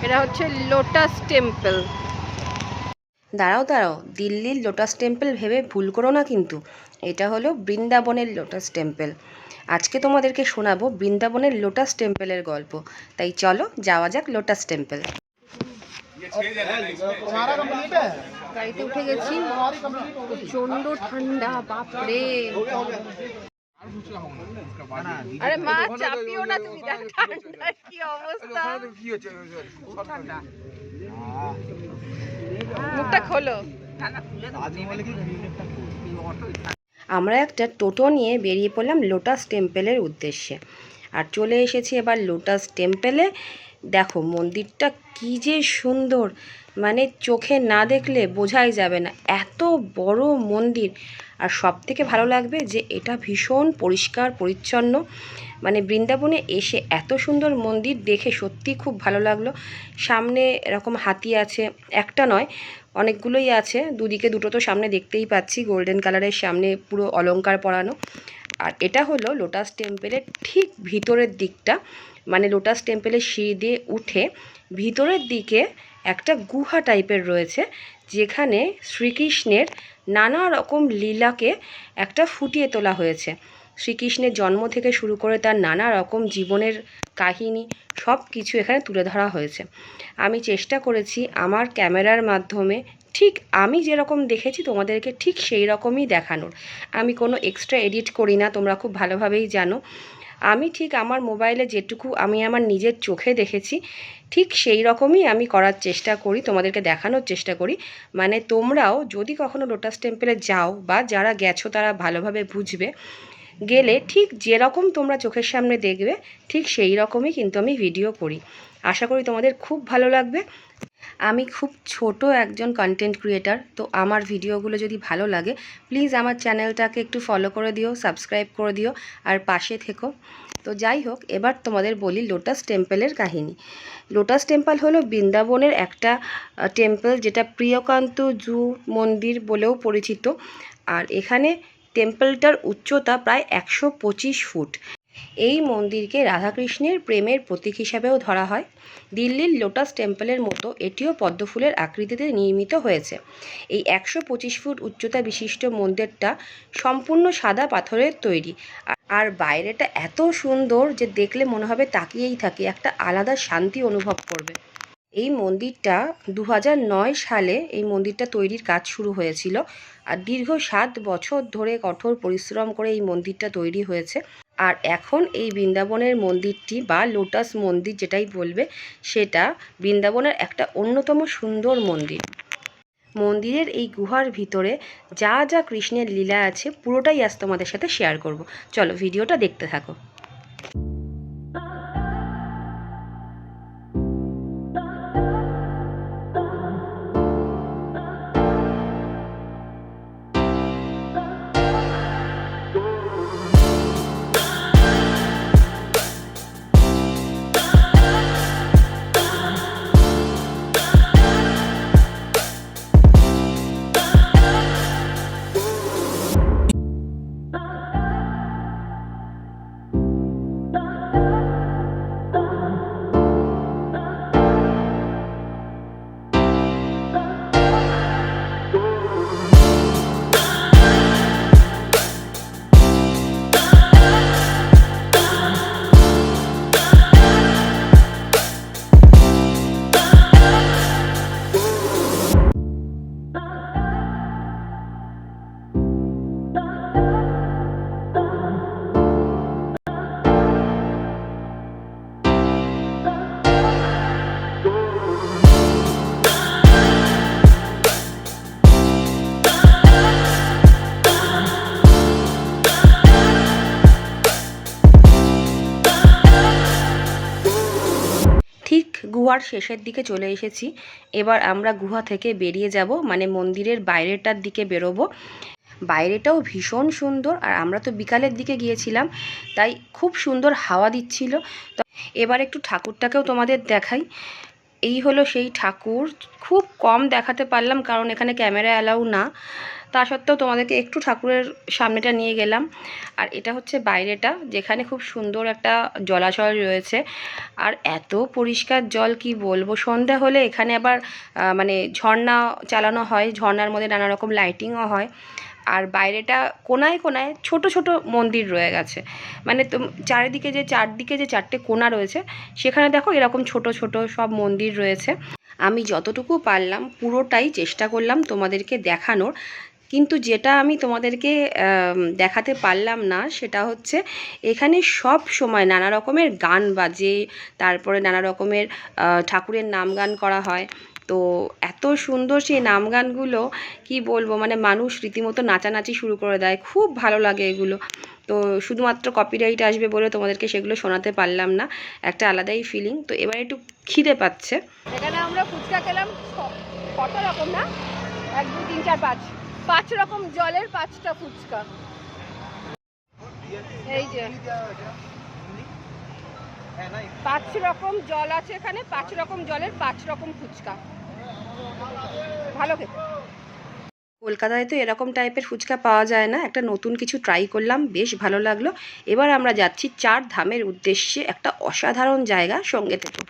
এটা হচ্ছে lotus temple. দাঁড়াও দাঁড়াও, দিল্লির লোটাস টেম্পল ভেবে ভুল করো না কিন্তু। এটা হলো বৃন্দাবনের লোটাস টেম্পল। আজকে তোমাদেরকে শোনাবো বৃন্দাবনের লোটাস টেম্পলের গল্প। তাই চলো যাওয়া যাক লোটাস টেম্পল। গাড়িতে উঠে গেছি, প্রচন্ড ঠান্ডা, বাপরে। আরে মা চাপিও না তুমি, ঠান্ডা কি অবস্থা। মুখটা খোলো। আমরা একটা টোটো নিয়ে বেরিয়ে পড়লাম লোটাস টেম্পলের উদ্দেশ্যে। আর চলে এসেছি এবার লোটাস টেম্পলে। দেখো মন্দিরটা কি যে সুন্দর, মানে চোখে না দেখলে বোঝাই যাবে না, এত বড় মন্দির। আর সব থেকে ভালো লাগবে যে এটা ভীষণ পরিষ্কার পরিচ্ছন্ন। মানে বৃন্দাবনে এসে এত সুন্দর মন্দির দেখে সত্যি খুব ভালো লাগলো। সামনে এরকম হাতি আছে, একটা নয় অনেকগুলোই আছে, দুদিকে দুটো তো সামনে দেখতেই পাচ্ছি, গোল্ডেন কালারের সামনে পুরো অলংকার পরানো। আর এটা হলো লোটাস টেম্পলের ঠিক ভিতরের দিকটা, মানে লোটাস টেম্পলের সিঁড়ি দিয়ে উঠে ভিতরের দিকে একটা গুহা টাইপের রয়েছে, যেখানে শ্রীকৃষ্ণের নানা রকম লীলাকে একটা ফুটিয়ে তোলা হয়েছে। শ্রীকৃষ্ণের জন্ম থেকে শুরু করে তার নানা রকম জীবনের কাহিনী সব কিছু এখানে তুলে ধরা হয়েছে। আমি চেষ্টা করেছি আমার ক্যামেরার মাধ্যমে ঠিক আমি যেরকম দেখেছি তোমাদেরকে ঠিক সেই রকমই দেখানোর। আমি কোনো এক্সট্রা এডিট করি না, তোমরা খুব ভালোভাবেই জানো। আমি ঠিক আমার মোবাইলে যেটুকু আমি আমার নিজের চোখে দেখেছি ঠিক সেই রকমই আমি করার চেষ্টা করি, তোমাদেরকে দেখানোর চেষ্টা করি। মানে তোমরাও যদি কখনো লোটাস টেম্পলে যাও বা যারা গেছো তারা ভালোভাবে বুঝবে, গেলে ঠিক যেরকম তোমরা চোখের সামনে দেখবে ঠিক সেই রকমই কিন্তু আমি ভিডিও করি। আশা করি তোমাদের খুব ভালো লাগবে। আমি খুব ছোট একজন কন্টেন্ট ক্রিয়েটার, তো আমার ভিডিওগুলো যদি ভালো লাগে প্লিজ আমার চ্যানেলটাকে একটু ফলো করে দিও, সাবস্ক্রাইব করে দিও আর পাশে থেকো। তো যাই হোক, এবার তোমাদের বলি লোটাস টেম্পলের কাহিনী। লোটাস টেম্পল হলো বৃন্দাবনের একটা টেম্পল, যেটা প্রিয়কান্ত জু মন্দির বলেও পরিচিত। আর এখানে টেম্পলটার উচ্চতা প্রায় 125 ফুট। এই মন্দিরকে রাধাকৃষ্ণের প্রেমের প্রতীক হিসাবেও ধরা হয়। দিল্লির লোটাস টেম্পলের মতো এটিও পদ্মফুলের আকৃতিতে নির্মিত হয়েছে। এই 125 ফুট উচ্চতা বিশিষ্ট মন্দিরটা সম্পূর্ণ সাদা পাথরের তৈরি। আর বাইরেটা এত সুন্দর যে দেখলে মনে হবে তাকিয়েই থাকি, একটা আলাদা শান্তি অনুভব করবে। এই মন্দিরটা 2009 সালে এই মন্দিরটা তৈরির কাজ শুরু হয়েছিল। আর দীর্ঘ 7 বছর ধরে কঠোর পরিশ্রম করে এই মন্দিরটা তৈরি হয়েছে। আর এখন এই বৃন্দাবনের মন্দিরটি বা লোটাস মন্দির যেটাই বলবে, সেটা বৃন্দাবনের একটা অন্যতম সুন্দর মন্দির। মন্দিরের এই গুহার ভিতরে যা যা কৃষ্ণের লীলা আছে পুরোটাই আজ তোমাদের সাথে শেয়ার করব। চলো ভিডিওটা দেখতে থাকো। ঠিক গুহার শেষের দিকে চলে এসেছি। এবার আমরা গুহা থেকে বেরিয়ে যাব, মানে মন্দিরের বাইরেটার দিকে বেরোবো। বাইরেটাও ভীষণ সুন্দর, আর আমরা তো বিকালের দিকে গিয়েছিলাম তাই খুব সুন্দর হাওয়া দিচ্ছিল। তো এবার একটু ঠাকুরটাকেও তোমাদের দেখাই। এই হলো সেই ঠাকুর। খুব কম দেখাতে পারলাম কারণ এখানে ক্যামেরা অ্যালাউ না, তা সত্ত্বেও তোমাদেরকে একটু ঠাকুরের সামনেটা নিয়ে গেলাম। আর এটা হচ্ছে বাইরেটা, যেখানে খুব সুন্দর একটা জলাশয় রয়েছে। আর এত পরিষ্কার জল কি বলবো। সন্ধ্যা হলে এখানে আবার মানে ঝর্ণা চালানো হয়, ঝর্ণার মধ্যে নানা রকম লাইটিংও হয়। আর বাইরেটা কোনায় কোনায় ছোট ছোট মন্দির রয়ে গেছে, মানে চারিদিকে যে চারদিকে যে চারটে কোনা রয়েছে সেখানে দেখো এরকম ছোট ছোট সব মন্দির রয়েছে। আমি যতটুকু পারলাম পুরোটাই চেষ্টা করলাম তোমাদেরকে দেখানোর, কিন্তু যেটা আমি তোমাদেরকে দেখাতে পারলাম না সেটা হচ্ছে এখানে সব সময় নানা রকমের গান বাজে, তারপরে নানা রকমের ঠাকুরের নাম গান করা হয়। তো এত সুন্দর সেই নাম গানগুলো কি বলবো, মানে মানুষ রীতিমতো নাচানাচি শুরু করে দেয়, খুব ভালো লাগে এগুলো। তো শুধুমাত্র কপিরাইট আসবে বলে তোমাদেরকে সেগুলো শোনাতে পারলাম না, একটা আলাদাই ফিলিং। তো এবার একটু খিদে পাচ্ছে। এখানে আমরা ফুচকা খেলাম কত রকম না, 1 2 3 4 5 5 রকম জলের 5টা ফুচকা। এই যে 5 রকম জল আছে এখানে, 5 রকম জলের 5 রকম ফুচকা, ভালো খেতে। কলকাতায় তো এরকম টাইপের ফুচকা পাওয়া যায় না, একটা নতুন কিছু ট্রাই করলাম, বেশ ভালো লাগলো। এবার আমরা যাচ্ছি 4 ধামের উদ্দেশ্যে, একটা অসাধারণ জায়গা, সঙ্গে থেকো।